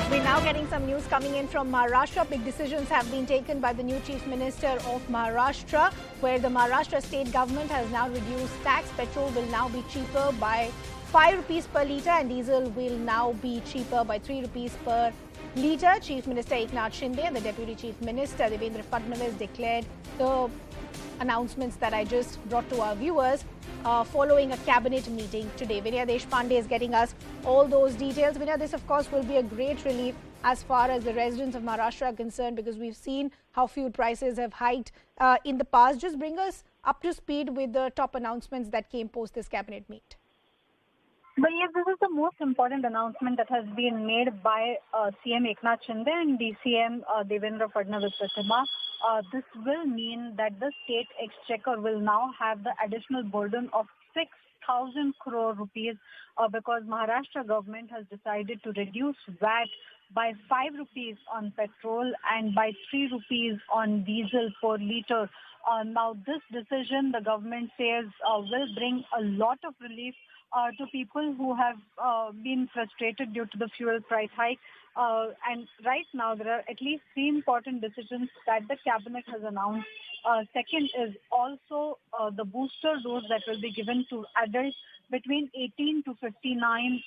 We're now getting some news coming in from Maharashtra. Big decisions have been taken by the new Chief Minister of Maharashtra, where the Maharashtra state government has now reduced tax. Petrol will now be cheaper by 5 rupees per litre and diesel will now be cheaper by 3 rupees per litre. Chief Minister Eknath Shinde and the Deputy Chief Minister Devendra declared the announcements that I just brought to our viewers following a cabinet meeting today. Vinaya Deshpande is getting us all those details. Vinaya, this of course will be a great relief as far as the residents of Maharashtra are concerned, because we've seen how fuel prices have hiked in the past. Just bring us up to speed with the top announcements that came post this cabinet meet. Well, yes, this is the most important announcement that has been made by CM Eknath Shinde and DCM Devendra This will mean that the state exchequer will now have the additional burden of 6,000 crore rupees because Maharashtra government has decided to reduce VAT by 5 rupees on petrol and by 3 rupees on diesel per litre. Now, this decision, the government says, will bring a lot of relief to people who have been frustrated due to the fuel price hike. And right now, there are at least 3 important decisions that the cabinet has announced. Second is also the booster dose that will be given to adults between 18 to 59.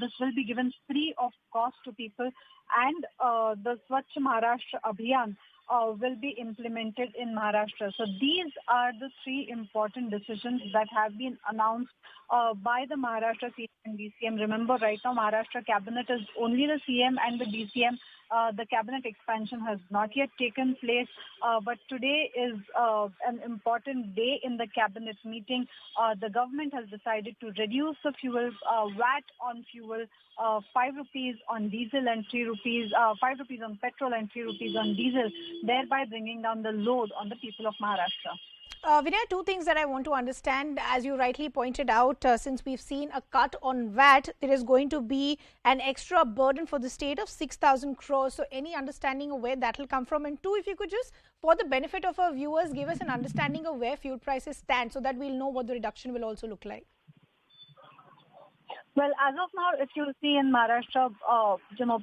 This will be given free of cost to people. And the Swachh Maharashtra Abhiyan will be implemented in Maharashtra. So these are the 3 important decisions that have been announced by the Maharashtra CM and DCM. Remember, right now Maharashtra cabinet is only the CM and the DCM. The cabinet expansion has not yet taken place, but today is an important day in the cabinet meeting. The government has decided to reduce the fuel VAT on fuel, 5 rupees on diesel and 3 rupees, 5 rupees on petrol and 3 rupees on diesel, thereby bringing down the load on the people of Maharashtra. Vinaya, 2 things that I want to understand. As you rightly pointed out, since we've seen a cut on VAT, there is going to be an extra burden for the state of 6,000 crores. So any understanding of where that will come from? And 2, if you could just, for the benefit of our viewers, give us an understanding of where fuel prices stand so that we'll know what the reduction will also look like. Well, as of now, if you see in Maharashtra,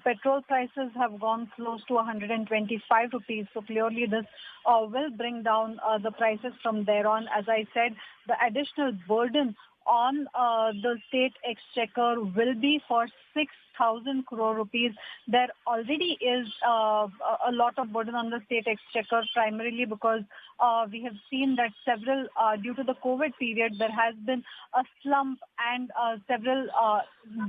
petrol prices have gone close to 125 rupees. So clearly this will bring down the prices from there on. As I said, the additional burden on the state exchequer will be for 6,000 crore rupees. There already is a lot of burden on the state exchequer, primarily because we have seen that several, due to the COVID period, there has been a slump and several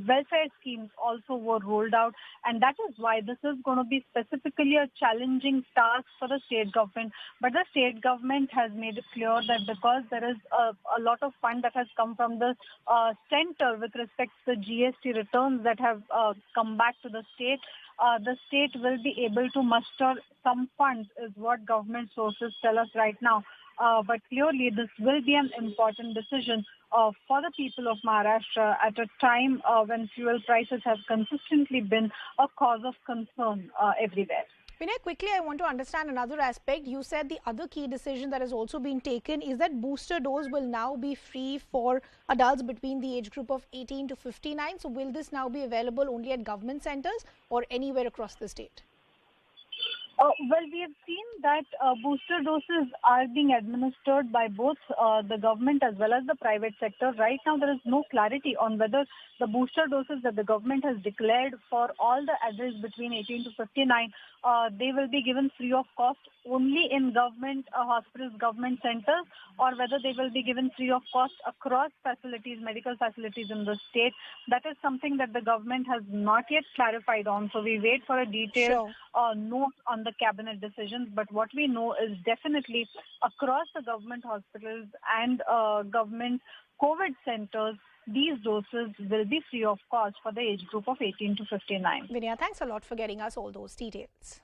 welfare schemes also were rolled out. And that is why this is going to be specifically a challenging task for the state government. But the state government has made it clear that because there is a lot of fund that has come from the center with respect to the GST returns that have come back to the state will be able to muster some funds, is what government sources tell us right now. But clearly, this will be an important decision for the people of Maharashtra at a time when fuel prices have consistently been a cause of concern everywhere. Vinay, quickly, I want to understand another aspect. You said the other key decision that has also been taken is that booster dose will now be free for adults between the age group of 18 to 59. So will this now be available only at government centers or anywhere across the state? Well, we have seen that booster doses are being administered by both the government as well as the private sector. Right now, there is no clarity on whether the booster doses that the government has declared for all the adults between 18 to 59, they will be given free of cost only in government hospitals, government centers, or whether they will be given free of cost across facilities, medical facilities in the state. That is something that the government has not yet clarified on. So we wait for a detailed note on the cabinet decisions. But what we know is definitely across the government hospitals and government COVID centers, these doses will be free of cost for the age group of 18 to 59. Vinaya, thanks a lot for getting us all those details.